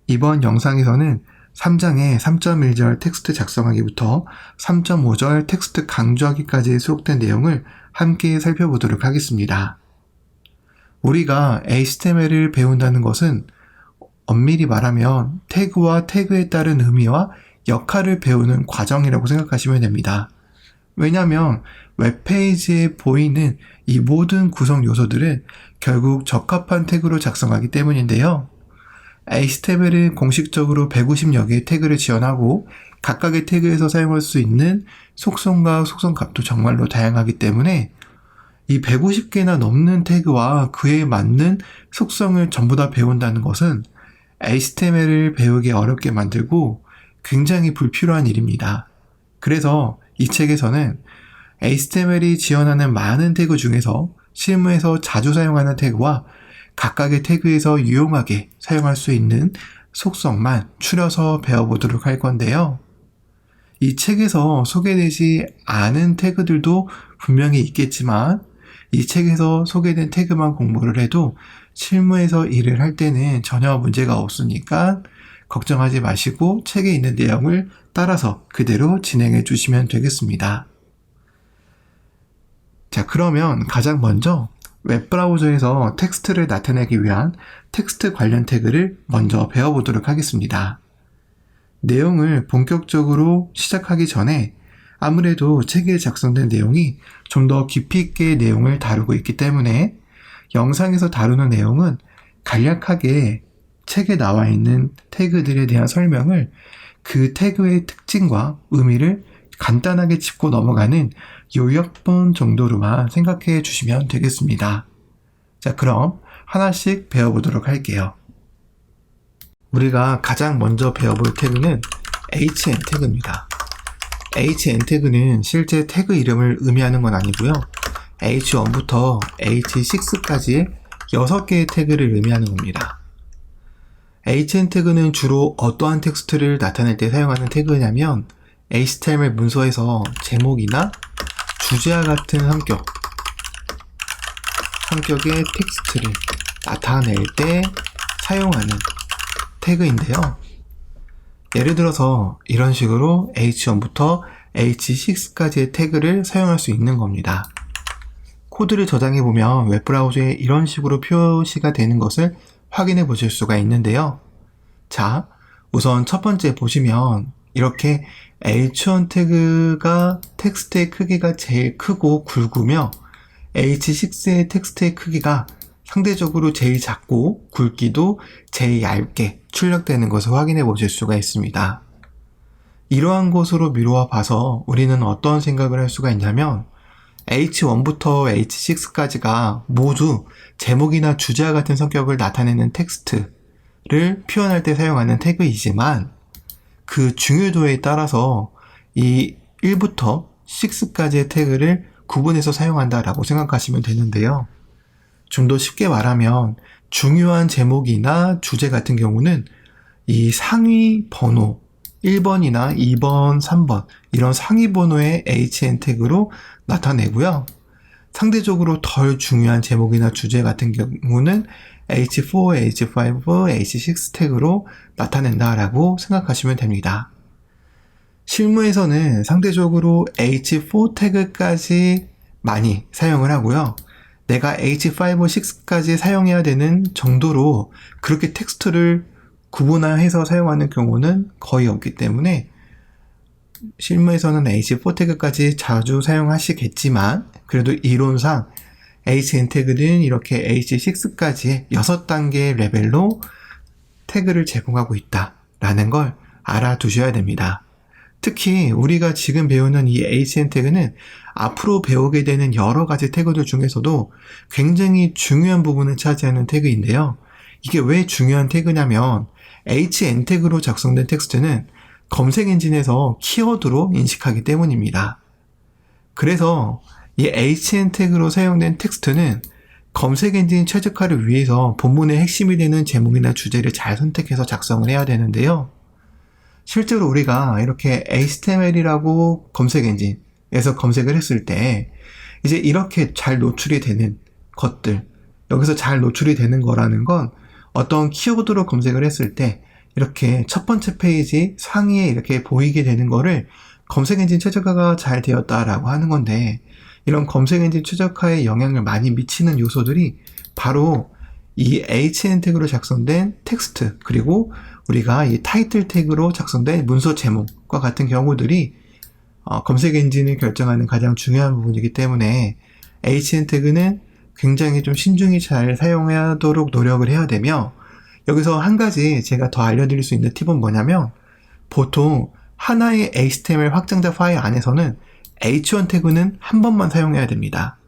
이번 영상에서는 3장의 3.1절 텍스트 작성하기부터 3.5절 텍스트 강조하기까지 수록된 내용을 함께 살펴보도록 하겠습니다. 우리가 HTML을 배운다는 것은 엄밀히 말하면 태그와 태그에 따른 의미와 역할을 배우는 과정이라고 생각하시면 됩니다. 왜냐하면 웹페이지에 보이는 이 모든 구성 요소들은 결국 적합한 태그로 작성하기 때문인데요. HTML은 공식적으로 150여 개의 태그를 지원하고 각각의 태그에서 사용할 수 있는 속성과 속성값도 정말로 다양하기 때문에 이 150개나 넘는 태그와 그에 맞는 속성을 전부 다 배운다는 것은 HTML을 배우기 어렵게 만들고 굉장히 불필요한 일입니다. 그래서 이 책에서는 HTML이 지원하는 많은 태그 중에서 실무에서 자주 사용하는 태그와 각각의 태그에서 유용하게 사용할 수 있는 속성만 추려서 배워보도록 할 건데요. 이 책에서 소개되지 않은 태그들도 분명히 있겠지만 이 책에서 소개된 태그만 공부를 해도 실무에서 일을 할 때는 전혀 문제가 없으니까 걱정하지 마시고 책에 있는 내용을 따라서 그대로 진행해 주시면 되겠습니다. 자, 그러면 가장 먼저 웹브라우저에서 텍스트를 나타내기 위한 텍스트 관련 태그를 먼저 배워보도록 하겠습니다. 내용을 본격적으로 시작하기 전에 아무래도 책에 작성된 내용이 좀 더 깊이 있게 내용을 다루고 있기 때문에 영상에서 다루는 내용은 간략하게 책에 나와 있는 태그들에 대한 설명을 그 태그의 특징과 의미를 간단하게 짚고 넘어가는 요약본 정도로만 생각해 주시면 되겠습니다. 자, 그럼 하나씩 배워보도록 할게요. 우리가 가장 먼저 배워볼 태그는 HN 태그입니다. HN 태그는 실제 태그 이름을 의미하는 건 아니고요. H1부터 H6까지의 6개의 태그를 의미하는 겁니다. HN 태그는 주로 어떠한 텍스트를 나타낼 때 사용하는 태그냐면 HTML 문서에서 제목이나 주제와 같은 성격의 텍스트를 나타낼 때 사용하는 태그인데요. 예를 들어서 이런 식으로 H1부터 H6까지의 태그를 사용할 수 있는 겁니다. 코드를 저장해보면 웹브라우저에 이런 식으로 표시가 되는 것을 확인해 보실 수가 있는데요. 자, 우선 첫 번째 보시면 이렇게 H1 태그가 텍스트의 크기가 제일 크고 굵으며 H6의 텍스트의 크기가 상대적으로 제일 작고 굵기도 제일 얇게 출력되는 것을 확인해 보실 수가 있습니다. 이러한 것으로 미루어 봐서 우리는 어떤 생각을 할 수가 있냐면 H1부터 H6까지가 모두 제목이나 주제와 같은 성격을 나타내는 텍스트를 표현할 때 사용하는 태그이지만 그 중요도에 따라서 이 1부터 6까지의 태그를 구분해서 사용한다라고 생각하시면 되는데요. 좀 더 쉽게 말하면 중요한 제목이나 주제 같은 경우는 이 상위 번호 1번이나 2번, 3번 이런 상위 번호의 HN 태그로 나타내고요. 상대적으로 덜 중요한 제목이나 주제 같은 경우는 H4, H5, H6 태그로 나타낸다라고 생각하시면 됩니다. 실무에서는 상대적으로 H4 태그까지 많이 사용을 하고요. 내가 H5, 6까지 사용해야 되는 정도로 그렇게 텍스트를 구분해서 사용하는 경우는 거의 없기 때문에 실무에서는 H4 태그까지 자주 사용하시겠지만 그래도 이론상 HN 태그는 이렇게 H6까지의 6단계의 레벨로 태그를 제공하고 있다라는 걸 알아두셔야 됩니다. 특히 우리가 지금 배우는 이 HN 태그는 앞으로 배우게 되는 여러 가지 태그들 중에서도 굉장히 중요한 부분을 차지하는 태그인데요. 이게 왜 중요한 태그냐면 HN 태그로 작성된 텍스트는 검색 엔진에서 키워드로 인식하기 때문입니다. 그래서 이 HN 태그로 사용된 텍스트는 검색 엔진 최적화를 위해서 본문의 핵심이 되는 제목이나 주제를 잘 선택해서 작성을 해야 되는데요. 실제로 우리가 이렇게 HTML이라고 검색 엔진에서 검색을 했을 때 이제 이렇게 잘 노출이 되는 것들, 여기서 잘 노출이 되는 거라는 건 어떤 키워드로 검색을 했을 때 이렇게 첫 번째 페이지 상위에 이렇게 보이게 되는 거를 검색 엔진 최적화가 잘 되었다라고 하는 건데, 이런 검색 엔진 최적화에 영향을 많이 미치는 요소들이 바로 이 HN 태그로 작성된 텍스트, 그리고 우리가 이 타이틀 태그로 작성된 문서 제목과 같은 경우들이 검색 엔진을 결정하는 가장 중요한 부분이기 때문에 HN 태그는 굉장히 좀 신중히 잘 사용하도록 노력을 해야 되며, 여기서 한 가지 제가 더 알려드릴 수 있는 팁은 뭐냐면, 보통 하나의 HTML 확장자 파일 안에서는 H1 태그는 한 번만 사용해야 됩니다.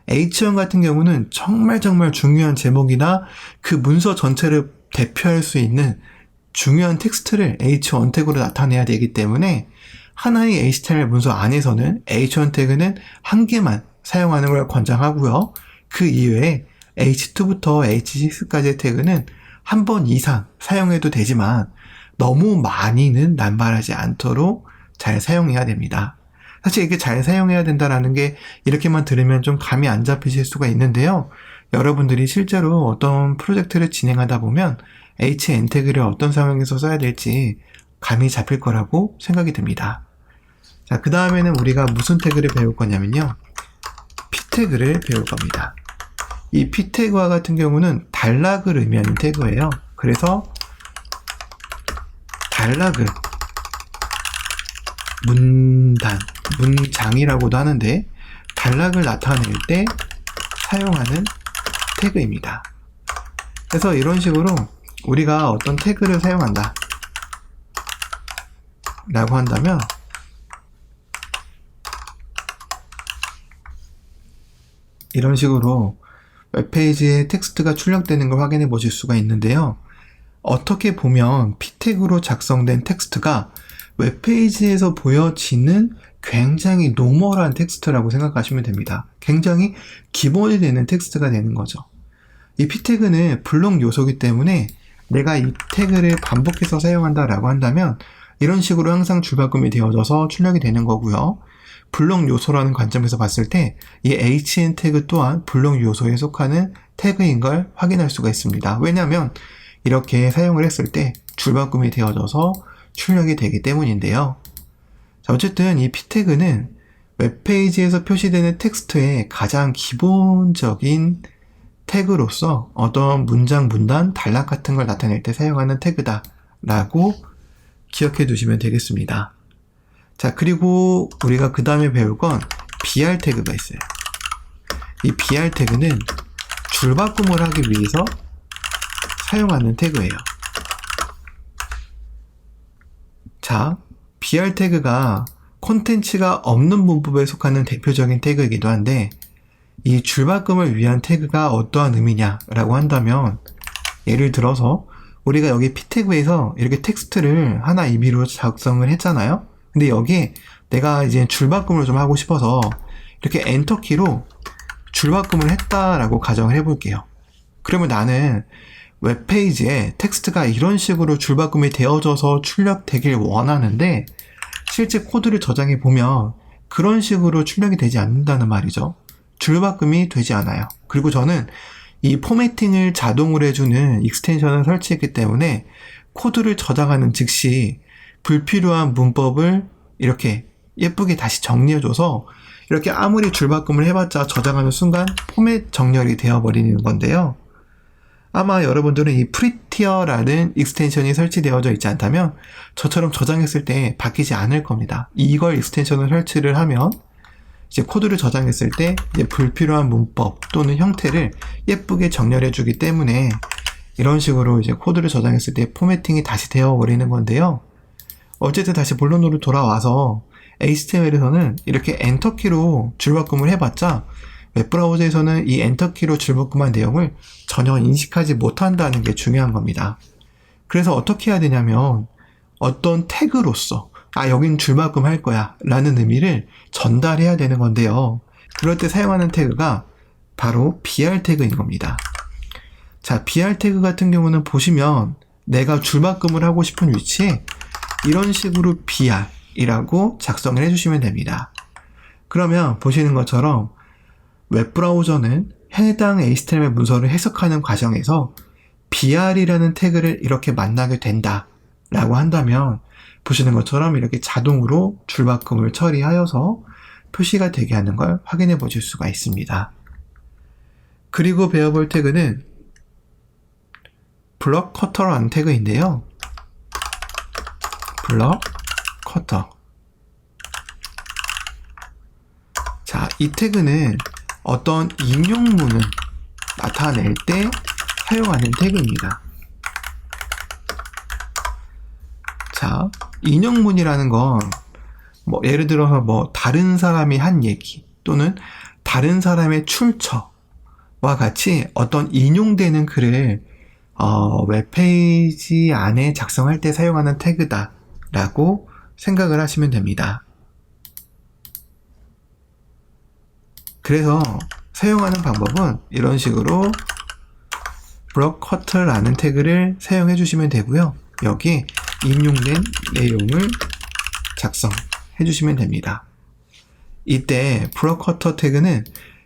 H1 같은 경우는 정말 중요한 제목이나 그 문서 전체를 대표할 수 있는 중요한 텍스트를 H1 태그로 나타내야 되기 때문에 하나의 HTML 문서 안에서는 H1 태그는 한 개만 사용하는 걸 권장하고요. 그 이외에 H2부터 H6까지의 태그는 한 번 이상 사용해도 되지만 너무 많이는 남발하지 않도록 잘 사용해야 됩니다. 사실 이게 잘 사용해야 된다라는 게 이렇게만 들으면 좀 감이 안 잡히실 수가 있는데요. 여러분들이 실제로 어떤 프로젝트를 진행하다 보면 HN 태그를 어떤 상황에서 써야 될지 감이 잡힐 거라고 생각이 듭니다. 자, 그 다음에는 우리가 무슨 태그를 배울 거냐면요. P 태그를 배울 겁니다. 이 P 태그와 같은 경우는 단락을 의미하는 태그예요. 그래서 단락을 문장이라고도 하는데, 단락을 나타낼 때 사용하는 태그입니다. 그래서 이런 식으로 우리가 어떤 태그를 사용한다 라고 한다면, 이런 식으로 웹페이지에 텍스트가 출력되는 걸 확인해 보실 수가 있는데요. 어떻게 보면 P 태그로 작성된 텍스트가 웹페이지에서 보여지는 굉장히 노멀한 텍스트라고 생각하시면 됩니다. 굉장히 기본이 되는 텍스트가 되는 거죠. 이 P 태그는 블록 요소이기 때문에 내가 이 태그를 반복해서 사용한다라고 한다면 이런 식으로 항상 줄바꿈이 되어져서 출력이 되는 거고요. 블록 요소라는 관점에서 봤을 때 이 HN 태그 또한 블록 요소에 속하는 태그인 걸 확인할 수가 있습니다. 왜냐하면 이렇게 사용을 했을 때 줄바꿈이 되어져서 출력이 되기 때문인데요. 자, 어쨌든 이 P 태그는 웹페이지에서 표시되는 텍스트의 가장 기본적인 태그로서 어떤 문장, 문단, 단락 같은 걸 나타낼 때 사용하는 태그다 라고 기억해 두시면 되겠습니다. 자, 그리고 우리가 그 다음에 배울 건 BR 태그가 있어요. 이 BR 태그는 줄바꿈을 하기 위해서 사용하는 태그예요. 자, BR 태그가 콘텐츠가 없는 문법에 속하는 대표적인 태그이기도 한데, 이 줄바꿈을 위한 태그가 어떠한 의미냐라고 한다면, 예를 들어서 우리가 여기 P 태그에서 이렇게 텍스트를 하나 임의로 작성을 했잖아요. 근데 여기에 내가 이제 줄바꿈을 좀 하고 싶어서 이렇게 엔터키로 줄바꿈을 했다라고 가정을 해볼게요. 그러면 나는 웹페이지에 텍스트가 이런 식으로 줄바꿈이 되어져서 출력되길 원하는데, 실제 코드를 저장해 보면 그런 식으로 출력이 되지 않는다는 말이죠. 줄바꿈이 되지 않아요. 그리고 저는 이 포매팅을 자동으로 해주는 익스텐션을 설치했기 때문에 코드를 저장하는 즉시 불필요한 문법을 이렇게 예쁘게 다시 정리해줘서 이렇게 아무리 줄바꿈을 해봤자 저장하는 순간 포맷 정렬이 되어버리는 건데요. 아마 여러분들은 이 프리티어라는 익스텐션이 설치되어져 있지 않다면 저처럼 저장했을 때 바뀌지 않을 겁니다. 이걸 익스텐션을 설치를 하면 이제 코드를 저장했을 때 이제 불필요한 문법 또는 형태를 예쁘게 정렬해주기 때문에 이런 식으로 이제 코드를 저장했을 때 포매팅이 다시 되어버리는 건데요. 어쨌든 다시 본론으로 돌아와서 HTML에서는 이렇게 엔터키로 줄바꿈을 해봤자 웹브라우저에서는 이 엔터키로 줄바꿈한 내용을 전혀 인식하지 못한다는 게 중요한 겁니다. 그래서 어떻게 해야 되냐면 어떤 태그로서 여긴 줄바꿈 할 거야 라는 의미를 전달해야 되는 건데요. 그럴 때 사용하는 태그가 바로 BR 태그인 겁니다. 자, BR 태그 같은 경우는 보시면 내가 줄바꿈을 하고 싶은 위치에 이런 식으로 BR이라고 작성을 해주시면 됩니다. 그러면 보시는 것처럼 웹브라우저는 해당 HTML 문서를 해석하는 과정에서 br이라는 태그를 이렇게 만나게 된다 라고 한다면 보시는 것처럼 이렇게 자동으로 줄바꿈을 처리하여서 표시가 되게 하는 걸 확인해 보실 수가 있습니다. 그리고 배워볼 태그는 블럭 커터라는 태그인데요. 블럭 커터. 자, 이 태그는 어떤 인용문을 나타낼 때 사용하는 태그입니다. 자, 인용문이라는 건 예를 들어서 다른 사람이 한 얘기 또는 다른 사람의 출처와 같이 어떤 인용되는 글을 웹페이지 안에 작성할 때 사용하는 태그다 라고 생각을 하시면 됩니다. 그래서 사용하는 방법은 이런 식으로 블럭 커터라는 태그를 사용해 주시면 되고요. 여기 인용된 내용을 작성해 주시면 됩니다. 이때 블럭 커터 태그는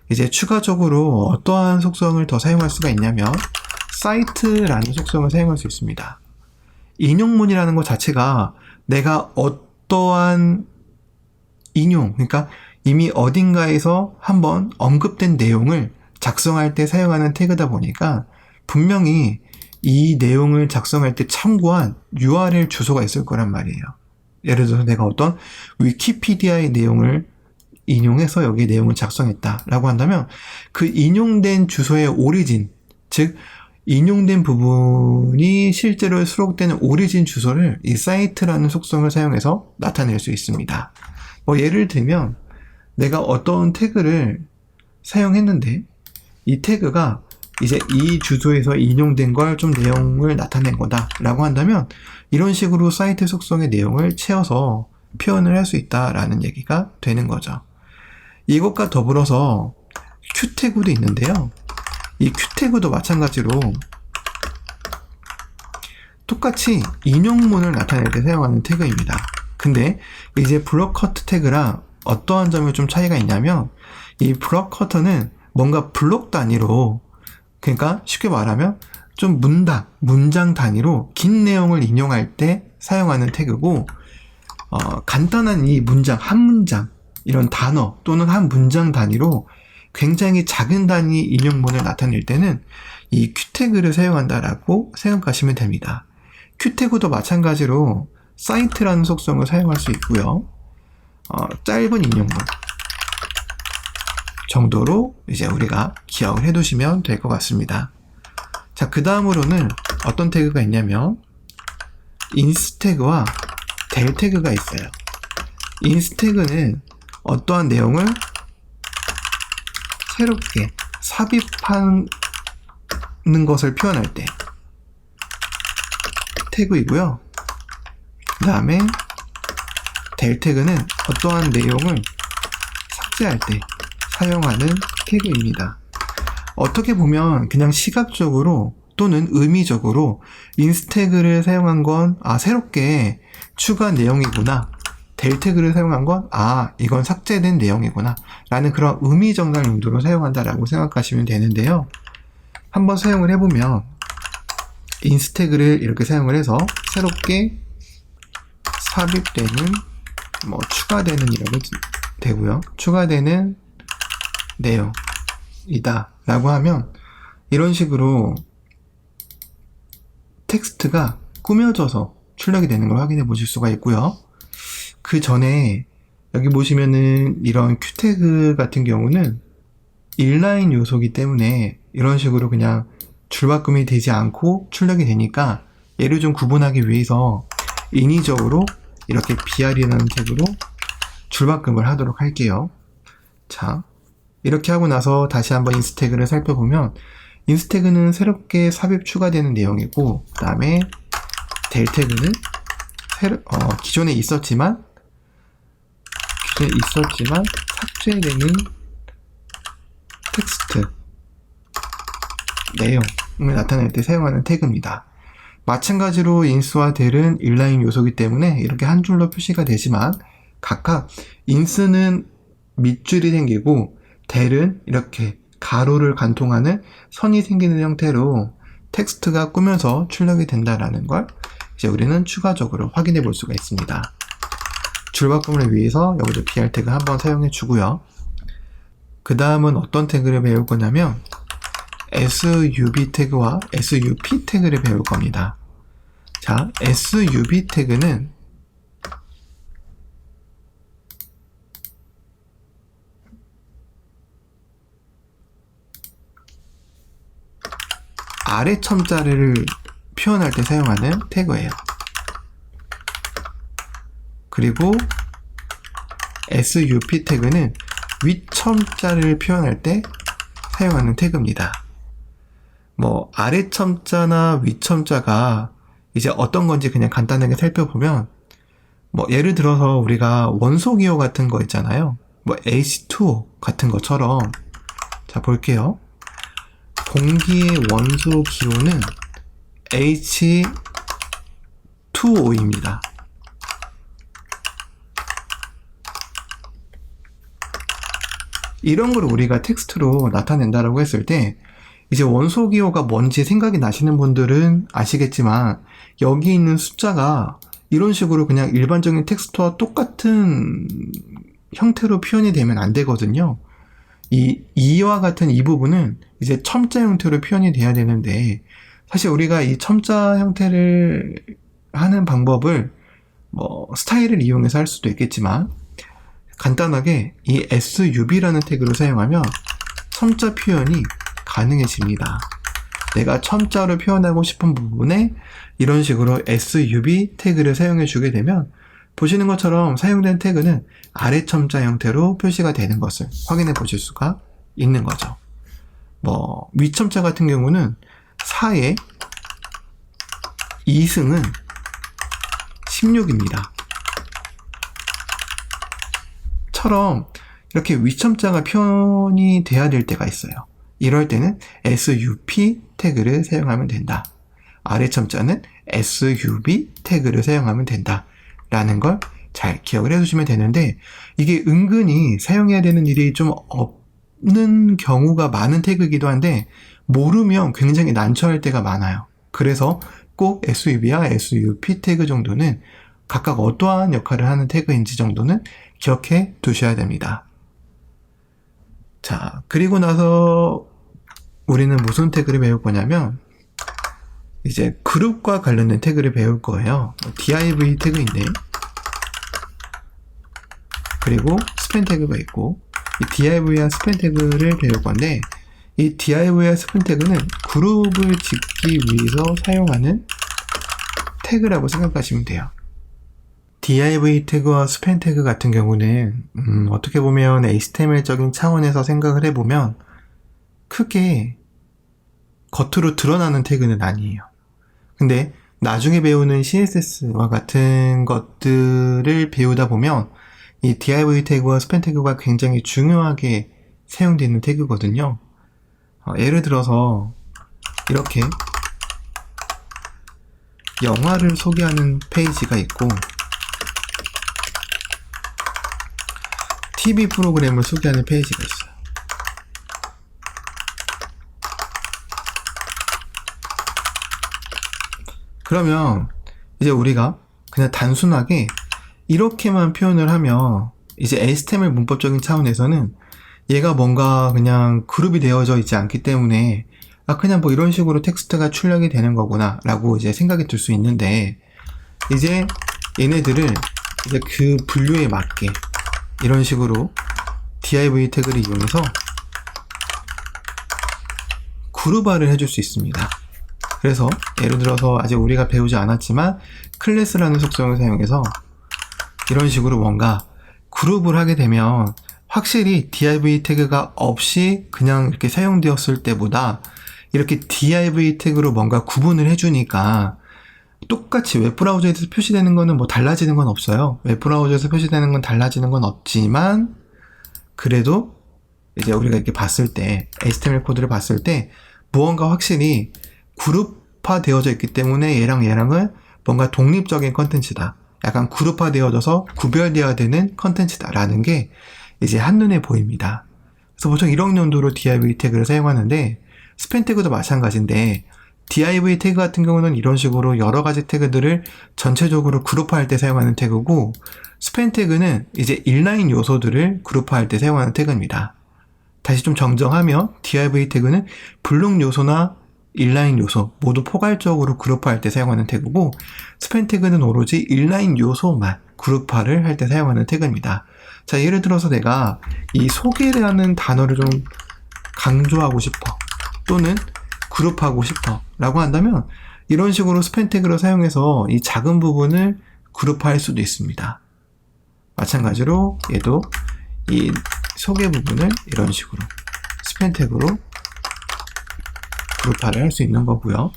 이제 추가적으로 어떠한 속성을 더 사용할 수가 있냐면 사이트라는 속성을 사용할 수 있습니다. 인용문이라는 것 자체가 내가 어떠한 인용, 그러니까 이미 어딘가에서 한번 언급된 내용을 작성할 때 사용하는 태그다 보니까 분명히 이 내용을 작성할 때 참고한 URL 주소가 있을 거란 말이에요. 예를 들어서 내가 어떤 위키피디아의 내용을 인용해서 여기 내용을 작성했다라고 한다면 그 인용된 주소의 오리진, 즉 인용된 부분이 실제로 수록되는 오리진 주소를 이 사이트라는 속성을 사용해서 나타낼 수 있습니다. 예를 들면 내가 어떤 태그를 사용했는데 이 태그가 이제 이 주소에서 인용된 걸 좀 내용을 나타낸 거다 라고 한다면 이런 식으로 사이트 속성의 내용을 채워서 표현을 할 수 있다라는 얘기가 되는 거죠. 이것과 더불어서 큐태그도 있는데요. 이 큐태그도 마찬가지로 똑같이 인용문을 나타낼 때 사용하는 태그입니다. 근데 이제 블럭 커터 태그랑 어떠한 점이 좀 차이가 있냐면 이 블럭 커터는 뭔가 블록 단위로, 그러니까 쉽게 말하면 좀 문장 단위로 긴 내용을 인용할 때 사용하는 태그고 간단한 이 문장, 한 문장, 이런 단어 또는 한 문장 단위로 굉장히 작은 단위 인용문을 나타낼 때는 이 큐태그를 사용한다라고 생각하시면 됩니다. 큐태그도 마찬가지로 사이트라는 속성을 사용할 수 있고요. 짧은 인용문 정도로 이제 우리가 기억을 해두시면 될 것 같습니다. 자, 그 다음으로는 어떤 태그가 있냐면 인스 태그와 델 태그가 있어요. 인스 태그는 어떠한 내용을 새롭게 삽입하는 것을 표현할 때 태그이고요. 그 다음에 델 태그는 어떠한 내용을 삭제할 때 사용하는 태그입니다. 어떻게 보면 그냥 시각적으로 또는 의미적으로 인스 태그를 사용한 건 새롭게 추가 내용이구나, 델 태그를 사용한 건 이건 삭제된 내용이구나 라는 그런 의미 전달 용도로 사용한다라고 생각하시면 되는데요. 한번 사용을 해보면 인스 태그를 이렇게 사용을 해서 새롭게 삽입되는 추가되는 이라고 되고요. 추가되는 내용이다 라고 하면 이런 식으로 텍스트가 꾸며져서 출력이 되는 걸 확인해 보실 수가 있고요. 그 전에 여기 보시면은 이런 큐태그 같은 경우는 인라인 요소이기 때문에 이런 식으로 그냥 줄바꿈이 되지 않고 출력이 되니까 얘를 좀 구분하기 위해서 인위적으로 이렇게 br이라는 태그로 줄바꿈을 하도록 할게요. 자, 이렇게 하고 나서 다시 한번 인스 태그를 살펴보면 인스 태그는 새롭게 삽입 추가되는 내용이고, 그 다음에 델 태그는 기존에 있었지만 삭제되는 텍스트 내용을 나타낼 때 사용하는 태그입니다. 마찬가지로 인스와 델은 인라인 요소이기 때문에 이렇게 한 줄로 표시가 되지만 각각 인스는 밑줄이 생기고 델은 이렇게 가로를 관통하는 선이 생기는 형태로 텍스트가 꾸며서 출력이 된다라는 걸 이제 우리는 추가적으로 확인해 볼 수가 있습니다. 줄바꿈을 위해서 여기도 BR 태그 한번 사용해 주고요. 그 다음은 어떤 태그를 배울 거냐면 SUB 태그와 SUP 태그를 배울 겁니다. 자, SUB 태그는 아래 첨자를 표현할 때 사용하는 태그예요. 그리고 SUP 태그는 윗첨자를 표현할 때 사용하는 태그입니다. 뭐 아래 첨자나 윗첨자가 이제 어떤 건지 그냥 간단하게 살펴보면, 뭐 예를 들어서 우리가 원소 기호 같은 거 있잖아요. 뭐 H2O 같은 것처럼, 자 볼게요. 공기의 원소 기호는 H2O입니다. 이런 걸 우리가 텍스트로 나타낸다라고 했을 때 이제 원소 기호가 뭔지 생각이 나시는 분들은 아시겠지만, 여기 있는 숫자가 이런 식으로 그냥 일반적인 텍스트와 똑같은 형태로 표현이 되면 안 되거든요. 이와 같은 이 부분은 이제 첨자 형태로 표현이 돼야 되는데, 사실 우리가 이 첨자 형태를 하는 방법을 뭐 스타일을 이용해서 할 수도 있겠지만, 간단하게 이 SUB라는 태그를 사용하면 첨자 표현이 가능해집니다. 내가 첨자로 표현하고 싶은 부분에 이런 식으로 SUB 태그를 사용해 주게 되면 보시는 것처럼 사용된 태그는 아래 첨자 형태로 표시가 되는 것을 확인해 보실 수가 있는 거죠. 뭐 윗첨자 같은 경우는 4의 2승은 16입니다. 처럼 이렇게 윗첨자가 표현이 돼야 될 때가 있어요. 이럴 때는 SUP 태그를 사용하면 된다. 아래 첨자는 SUB 태그를 사용하면 된다. 라는 걸 잘 기억을 해두시면 되는데, 이게 은근히 사용해야 되는 일이 좀 없는 경우가 많은 태그이기도 한데, 모르면 굉장히 난처할 때가 많아요. 그래서 꼭 SUB와 SUP 태그 정도는 각각 어떠한 역할을 하는 태그인지 정도는 기억해 두셔야 됩니다. 자, 그리고 나서 우리는 무슨 태그를 배울 거냐면 이제 그룹과 관련된 태그를 배울 거예요. div 태그인데, 그리고 스팬 태그가 있고, 이 div와 스팬 태그를 배울 건데, 이 div와 스팬 태그는 그룹을 짓기 위해서 사용하는 태그라고 생각하시면 돼요. div 태그와 스팬 태그 같은 경우는 어떻게 보면 HTML적인 차원에서 생각을 해보면 크게 겉으로 드러나는 태그는 아니에요. 근데 나중에 배우는 CSS와 같은 것들을 배우다 보면 이 div 태그와 스팬 태그가 굉장히 중요하게 사용되는 태그거든요. 예를 들어서 이렇게 영화를 소개하는 페이지가 있고 TV 프로그램을 소개하는 페이지가 있어요. 그러면 이제 우리가 그냥 단순하게 이렇게만 표현을 하면 이제 HTML 문법적인 차원에서는 얘가 뭔가 그냥 그룹이 되어져 있지 않기 때문에 그냥 뭐 이런 식으로 텍스트가 출력이 되는 거구나 라고 이제 생각이 들 수 있는데, 이제 얘네들을 이제 그 분류에 맞게 이런 식으로 div 태그를 이용해서 그룹화를 해줄 수 있습니다. 그래서 예를 들어서 아직 우리가 배우지 않았지만 클래스라는 속성을 사용해서 이런 식으로 뭔가 그룹을 하게 되면 확실히 div 태그가 없이 그냥 이렇게 사용되었을 때보다 이렇게 div 태그로 뭔가 구분을 해주니까 똑같이 웹브라우저에서 표시되는 거는 뭐 달라지는 건 없어요. 웹브라우저에서 표시되는 건 달라지는 건 없지만, 그래도 이제 우리가 이렇게 봤을 때 HTML 코드를 봤을 때 무언가 확실히 그룹화 되어져 있기 때문에 얘랑은 뭔가 독립적인 컨텐츠다, 약간 그룹화 되어져서 구별되어야 되는 컨텐츠다 라는 게 이제 한눈에 보입니다. 그래서 보통 이런 용도로 div 태그를 사용하는데, 스팬 태그도 마찬가지인데 div 태그 같은 경우는 이런 식으로 여러 가지 태그들을 전체적으로 그룹화할 때 사용하는 태그고, 스팬 태그는 이제 인라인 요소들을 그룹화할 때 사용하는 태그입니다. 다시 좀 정정하면 div 태그는 블록 요소나 인라인 요소 모두 포괄적으로 그룹화할 때 사용하는 태그고, 스팬 태그는 오로지 인라인 요소만 그룹화를 할 때 사용하는 태그입니다. 자, 예를 들어서 내가 이 소개라는 단어를 좀 강조하고 싶어, 또는 그룹하고 싶어 라고 한다면 이런 식으로 스팬 태그를 사용해서 이 작은 부분을 그룹화할 수도 있습니다. 마찬가지로 얘도 이 소개 부분을 이런 식으로 스팬 태그로 그룹화를 할 수 있는 거고요.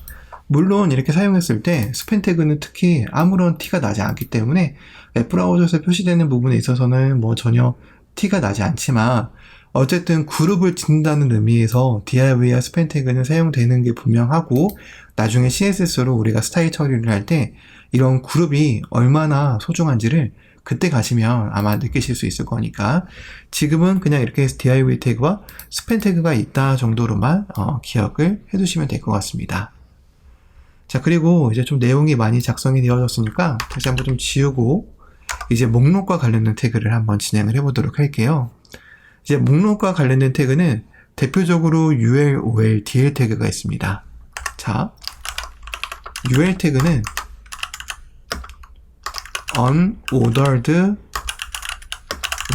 물론 이렇게 사용했을 때 스팬 태그는 특히 아무런 티가 나지 않기 때문에 웹브라우저에서 표시되는 부분에 있어서는 뭐 전혀 티가 나지 않지만, 어쨌든 그룹을 짓는다는 의미에서 div와 스팬 태그는 사용되는 게 분명하고, 나중에 CSS로 우리가 스타일 처리를 할 때 이런 그룹이 얼마나 소중한지를 그때 가시면 아마 느끼실 수 있을 거니까, 지금은 그냥 이렇게 div 태그와 스팬 태그가 있다 정도로만 기억을 해두시면 될 것 같습니다. 자, 그리고 이제 좀 내용이 많이 작성이 되어졌으니까 다시 한번 좀 지우고 이제 목록과 관련된 태그를 한번 진행을 해보도록 할게요. 이제 목록과 관련된 태그는 대표적으로 UL, OL, DL 태그가 있습니다. 자, UL 태그는 unordered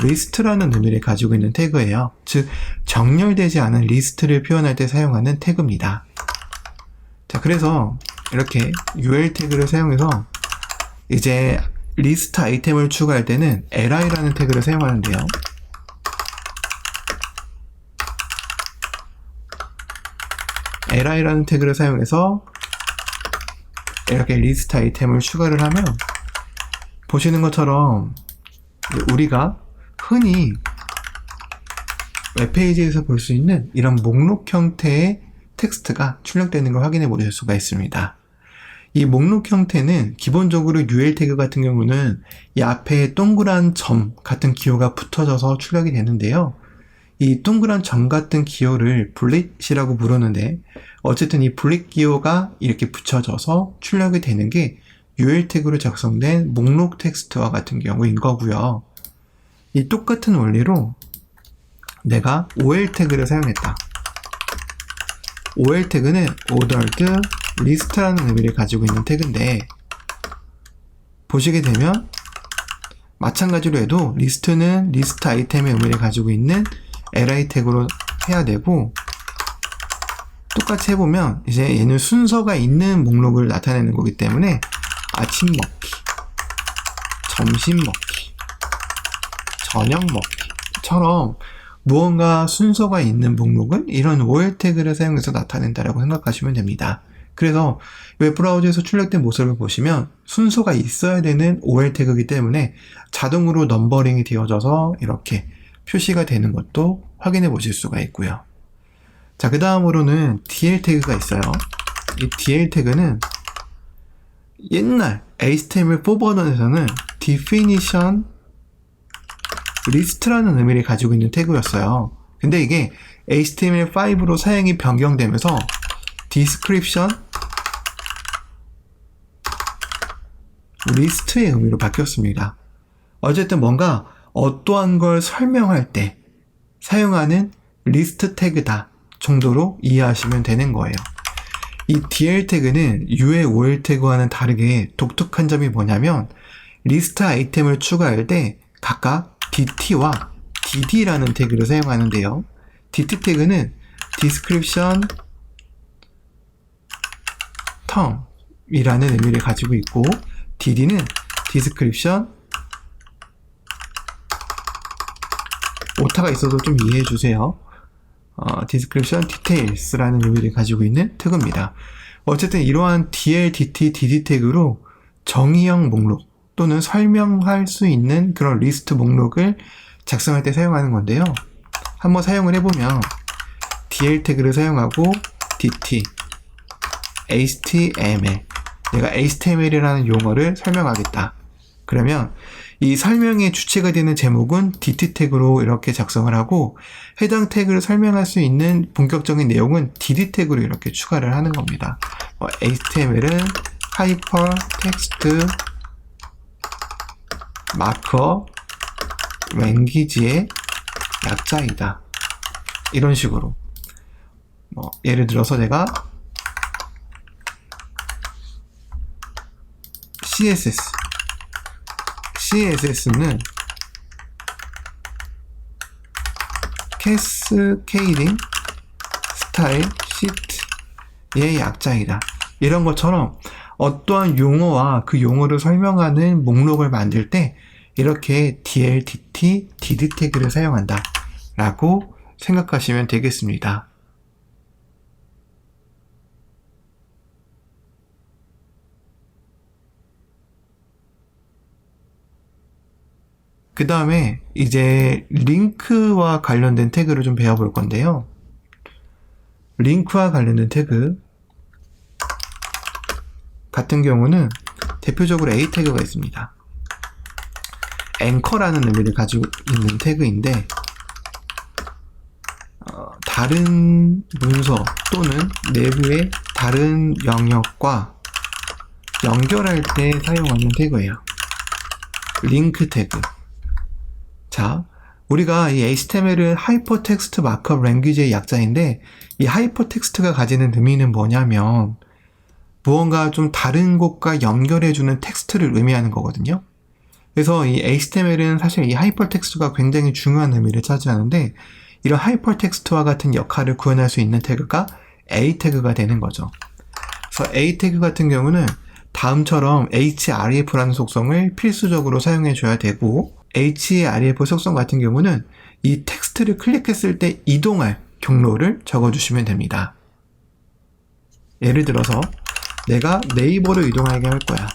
list라는 의미를 가지고 있는 태그예요. 즉, 정렬되지 않은 리스트를 표현할 때 사용하는 태그입니다. 자, 그래서 이렇게 UL 태그를 사용해서 이제 리스트 아이템을 추가할 때는 li라는 태그를 사용하는데요. li라는 태그를 사용해서 이렇게 리스트 아이템을 추가를 하면 보시는 것처럼 우리가 흔히 웹페이지에서 볼 수 있는 이런 목록 형태의 텍스트가 출력되는 걸 확인해 보실 수가 있습니다. 이 목록 형태는 기본적으로 UL 태그 같은 경우는 이 앞에 동그란 점 같은 기호가 붙어져서 출력이 되는데요. 이 동그란 점 같은 기호를 블릿이라고 부르는데, 어쨌든 이 블릿 기호가 이렇게 붙여져서 출력이 되는 게 UL 태그로 작성된 목록 텍스트와 같은 경우인 거고요. 이 똑같은 원리로 내가 OL 태그를 사용했다. OL 태그는 ordered list라는 의미를 가지고 있는 태그인데, 보시게 되면 마찬가지로 해도 리스트는 리스트 아이템의 의미를 가지고 있는 li 태그로 해야 되고, 똑같이 해보면 이제 얘는 순서가 있는 목록을 나타내는 거기 때문에 아침 먹기, 점심 먹기, 저녁 먹기처럼 무언가 순서가 있는 목록을 이런 OL 태그를 사용해서 나타낸다라고 생각하시면 됩니다. 그래서 웹브라우저에서 출력된 모습을 보시면 순서가 있어야 되는 OL 태그이기 때문에 자동으로 넘버링이 되어져서 이렇게 표시가 되는 것도 확인해 보실 수가 있고요. 자, 그 다음으로는 DL 태그가 있어요. 이 DL 태그는 옛날 HTML4 버전에서는 definition list라는 의미를 가지고 있는 태그였어요. 근데 이게 HTML5로 사용이 변경되면서 description list의 의미로 바뀌었습니다. 어쨌든 뭔가 어떠한 걸 설명할 때 사용하는 리스트 태그다 정도로 이해하시면 되는 거예요. 이 DL 태그는 UL, OL 태그와는 다르게 독특한 점이 뭐냐면, 리스트 아이템을 추가할 때 각각 DT와 DD라는 태그를 사용하는데요. DT 태그는 description term이라는 의미를 가지고 있고, DD는 description, 오타가 있어도 좀 이해해 주세요. description details라는 의미를 가지고 있는 태그입니다. 어쨌든 이러한 DL, DT, DD 태그로 정의형 목록 또는 설명할 수 있는 그런 리스트 목록을 작성할 때 사용하는 건데요. 한번 사용을 해보면 DL 태그를 사용하고 DT, HTML, 내가 HTML이라는 용어를 설명하겠다. 그러면 이 설명의 주체가 되는 제목은 DT 태그로 이렇게 작성을 하고, 해당 태그를 설명할 수 있는 본격적인 내용은 DD 태그로 이렇게 추가를 하는 겁니다. HTML은 하이퍼 텍스트 마크업 랭귀지의 약자이다. 이런 식으로 예를 들어서 내가 CSS는 캐스케이딩 스타일 시트의 약자이다. 이런 것처럼 어떠한 용어와 그 용어를 설명하는 목록을 만들 때 이렇게 DLDT, DD 태그를 사용한다 라고 생각하시면 되겠습니다. 그 다음에 이제 링크와 관련된 태그를 좀 배워볼 건데요. 링크와 관련된 태그 같은 경우는 대표적으로 A 태그가 있습니다. 앵커라는 의미를 가지고 있는 태그인데 다른 문서 또는 내부의 다른 영역과 연결할 때 사용하는 태그예요. 링크 태그. 자, 우리가 이 HTML은 하이퍼텍스트 마크업 랭귀지의 약자인데 이 하이퍼텍스트가 가지는 의미는 뭐냐면 무언가 좀 다른 곳과 연결해주는 텍스트를 의미하는 거거든요. 그래서 이 HTML은 사실 이 하이퍼텍스트가 굉장히 중요한 의미를 차지하는데 이런 하이퍼텍스트와 같은 역할을 구현할 수 있는 태그가 A 태그가 되는 거죠. 그래서 A 태그 같은 경우는 다음처럼 href라는 속성을 필수적으로 사용해 줘야 되고 href 속성 같은 경우는 이 텍스트를 클릭했을 때 이동할 경로를 적어주시면 됩니다. 예를 들어서 내가 네이버로 이동하게 할 거야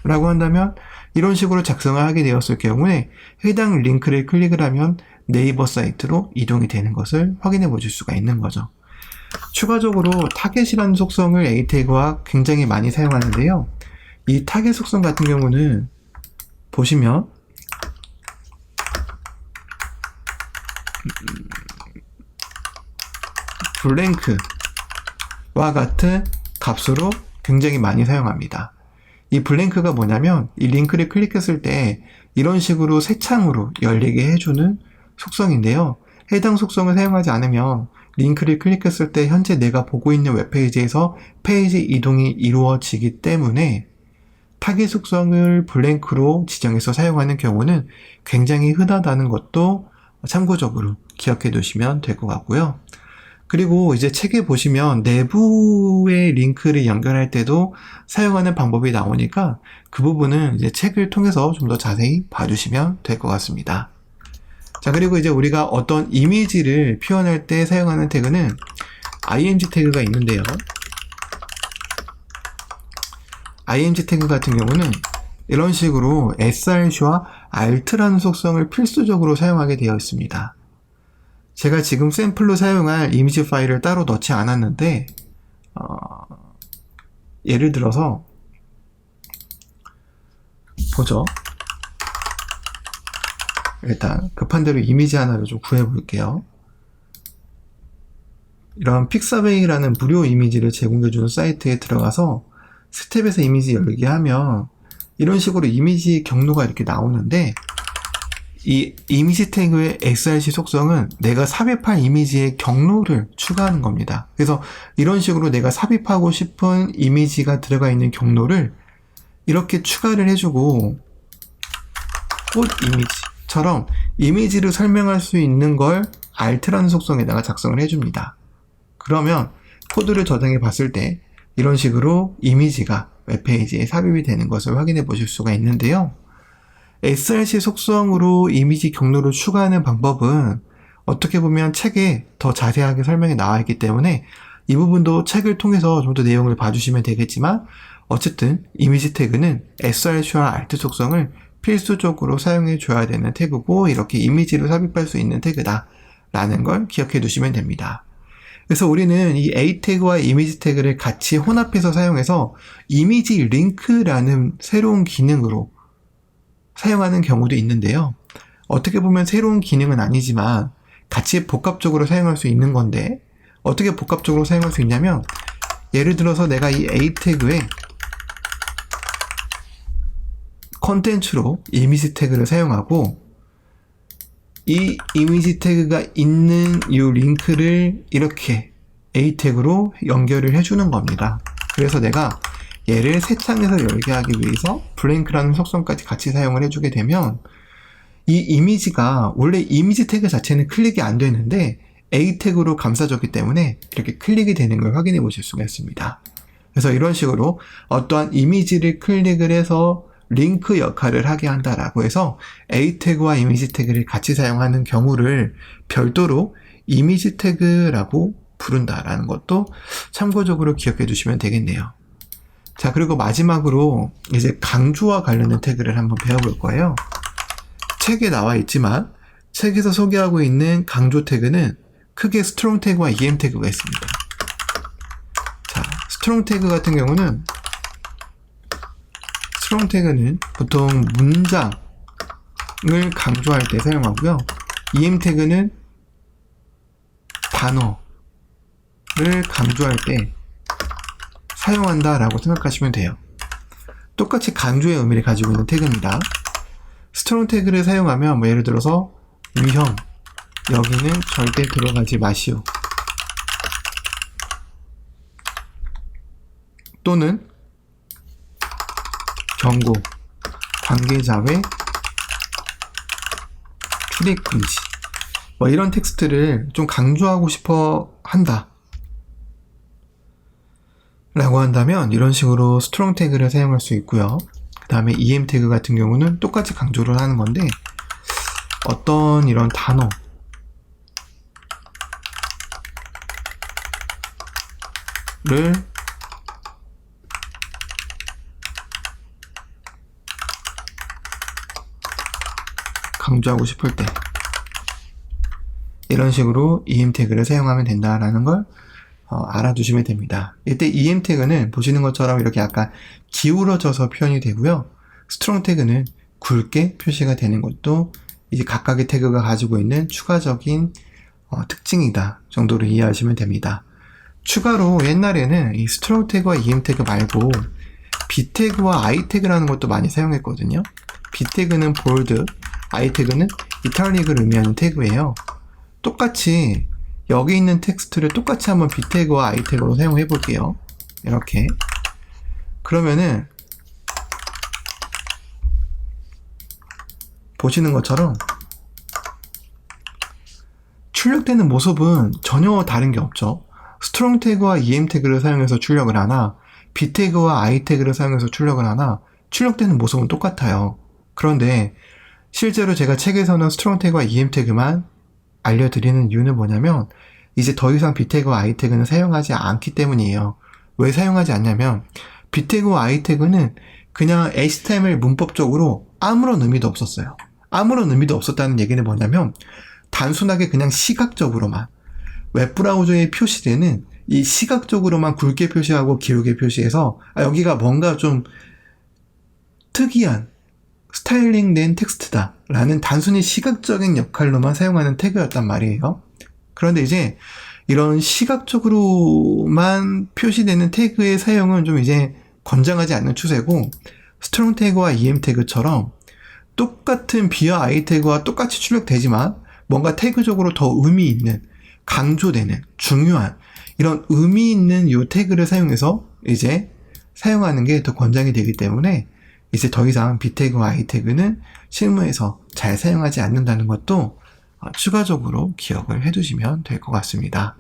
라고 한다면 이런 식으로 작성을 하게 되었을 경우에 해당 링크를 클릭을 하면 네이버 사이트로 이동이 되는 것을 확인해 보실 수가 있는 거죠. 추가적으로 타겟이라는 속성을 A 태그와 굉장히 많이 사용하는데요. 이 타겟 속성 같은 경우는 보시면 블랭크와 같은 값으로 굉장히 많이 사용합니다. 이 블랭크가 뭐냐면 이 링크를 클릭했을 때 이런 식으로 새 창으로 열리게 해주는 속성인데요. 해당 속성을 사용하지 않으면 링크를 클릭했을 때 현재 내가 보고 있는 웹페이지에서 페이지 이동이 이루어지기 때문에 타겟 속성을 블랭크로 지정해서 사용하는 경우는 굉장히 흔하다는 것도 참고적으로 기억해 두시면 될 것 같고요. 그리고 이제 책에 보시면 내부의 링크를 연결할 때도 사용하는 방법이 나오니까 그 부분은 이제 책을 통해서 좀 더 자세히 봐주시면 될 것 같습니다. 자, 그리고 이제 우리가 어떤 이미지를 표현할 때 사용하는 태그는 img 태그가 있는데요. img 태그 같은 경우는 이런 식으로 src와 alt라는 속성을 필수적으로 사용하게 되어 있습니다. 제가 지금 샘플로 사용할 이미지 파일을 따로 넣지 않았는데 예를 들어서 보죠. 일단 급한 대로 이미지 하나를 좀 구해 볼게요. 이런 픽사베이라는 무료 이미지를 제공해주는 사이트에 들어가서 스텝에서 이미지 열기 하면 이런 식으로 이미지 경로가 이렇게 나오는데 이 이미지 태그의 src 속성은 내가 삽입한 이미지의 경로를 추가하는 겁니다. 그래서 이런 식으로 내가 삽입하고 싶은 이미지가 들어가 있는 경로를 이렇게 추가를 해주고 꽃 이미지처럼 이미지를 설명할 수 있는 걸 alt라는 속성에다가 작성을 해줍니다. 그러면 코드를 저장해 봤을 때 이런 식으로 이미지가 웹페이지에 삽입이 되는 것을 확인해 보실 수가 있는데요. src 속성으로 이미지 경로를 추가하는 방법은 어떻게 보면 책에 더 자세하게 설명이 나와 있기 때문에 이 부분도 책을 통해서 좀 더 내용을 봐주시면 되겠지만 어쨌든 이미지 태그는 src와 alt 속성을 필수적으로 사용해 줘야 되는 태그고 이렇게 이미지를 삽입할 수 있는 태그다 라는 걸 기억해 두시면 됩니다. 그래서 우리는 이 A 태그와 이미지 태그를 같이 혼합해서 사용해서 이미지 링크라는 새로운 기능으로 사용하는 경우도 있는데요. 어떻게 보면 새로운 기능은 아니지만 같이 복합적으로 사용할 수 있는 건데, 어떻게 복합적으로 사용할 수 있냐면, 예를 들어서 내가 이 A 태그에 컨텐츠로 이미지 태그를 사용하고, 이 이미지 태그가 있는 이 링크를 이렇게 A 태그로 연결을 해주는 겁니다. 그래서 내가 얘를 새 창에서 열게 하기 위해서 블랭크라는 속성까지 같이 사용을 해주게 되면, 이 이미지가 원래 이미지 태그 자체는 클릭이 안 되는데 A 태그로 감싸졌기 때문에 이렇게 클릭이 되는 걸 확인해 보실 수가 있습니다. 그래서 이런 식으로 어떠한 이미지를 클릭을 해서 링크 역할을 하게 한다라고 해서 A 태그와 이미지 태그를 같이 사용하는 경우를 별도로 이미지 태그라고 부른다라는 것도 참고적으로 기억해 두시면 되겠네요. 자, 그리고 마지막으로 이제 강조와 관련된 태그를 한번 배워볼 거예요. 책에 나와 있지만 책에서 소개하고 있는 강조 태그는 크게 스트롱 태그와 EM 태그가 있습니다. 자, 스트롱 태그 같은 경우는 보통 문장을 강조할 때 사용하고요. EM 태그는 단어를 강조할 때 사용한다라고 생각하시면 돼요. 똑같이 강조의 의미를 가지고 있는 태그입니다. 스트롱 태그를 사용하면 예를 들어서 위험, 여기는 절대 들어가지 마시오, 또는 경고, 관계자 외 출입 금지, 이런 텍스트를 좀 강조하고 싶어 한다 라고 한다면 이런 식으로 스트롱 태그를 사용할 수 있고요. 그 다음에 EM 태그 같은 경우는 똑같이 강조를 하는 건데, 어떤 이런 단어를 강조하고 싶을 때 이런 식으로 EM 태그를 사용하면 된다라는 걸 알아두시면 됩니다. 이때 EM 태그는 보시는 것처럼 이렇게 약간 기울어져서 표현이 되고요. 스트롱 태그는 굵게 표시가 되는 것도 이제 각각의 태그가 가지고 있는 추가적인 특징이다 정도로 이해하시면 됩니다. 추가로 옛날에는 이 스트롱 태그와 EM 태그 말고 B 태그와 I 태그라는 것도 많이 사용했거든요. B 태그는 볼드, I 태그는 이탈릭을 의미하는 태그예요. 똑같이 여기 있는 텍스트를 똑같이 한번 B 태그와 I 태그로 사용해 볼게요. 이렇게. 그러면은 보시는 것처럼 출력되는 모습은 전혀 다른 게 없죠. 스트롱 태그와 EM 태그를 사용해서 출력을 하나, B 태그와 I 태그를 사용해서 출력을 하나, 출력되는 모습은 똑같아요. 그런데 실제로 제가 책에서는 스트롱 태그와 EM 태그만 알려드리는 이유는 뭐냐면, 이제 더 이상 B 태그와 I 태그는 사용하지 않기 때문이에요. 왜 사용하지 않냐면, B 태그와 I 태그는 그냥 HTML 문법적으로 아무런 의미도 없었어요. 아무런 의미도 없었다는 얘기는 뭐냐면, 단순하게 그냥 시각적으로만, 웹브라우저에 표시되는 이 시각적으로만 굵게 표시하고 길게 표시해서 여기가 뭔가 좀 특이한 스타일링된 텍스트다 라는 단순히 시각적인 역할로만 사용하는 태그였단 말이에요. 그런데 이제 이런 시각적으로만 표시되는 태그의 사용은 좀 이제 권장하지 않는 추세고, 스트롱 태그와 EM 태그처럼 똑같은 B와 I 태그와 똑같이 출력되지만 뭔가 태그적으로 더 의미 있는, 강조되는, 중요한 이런 의미 있는 이 태그를 사용해서 이제 사용하는 게 더 권장이 되기 때문에 이제 더 이상 B 태그와 I 태그는 실무에서 잘 사용하지 않는다는 것도 추가적으로 기억을 해두시면 될 것 같습니다.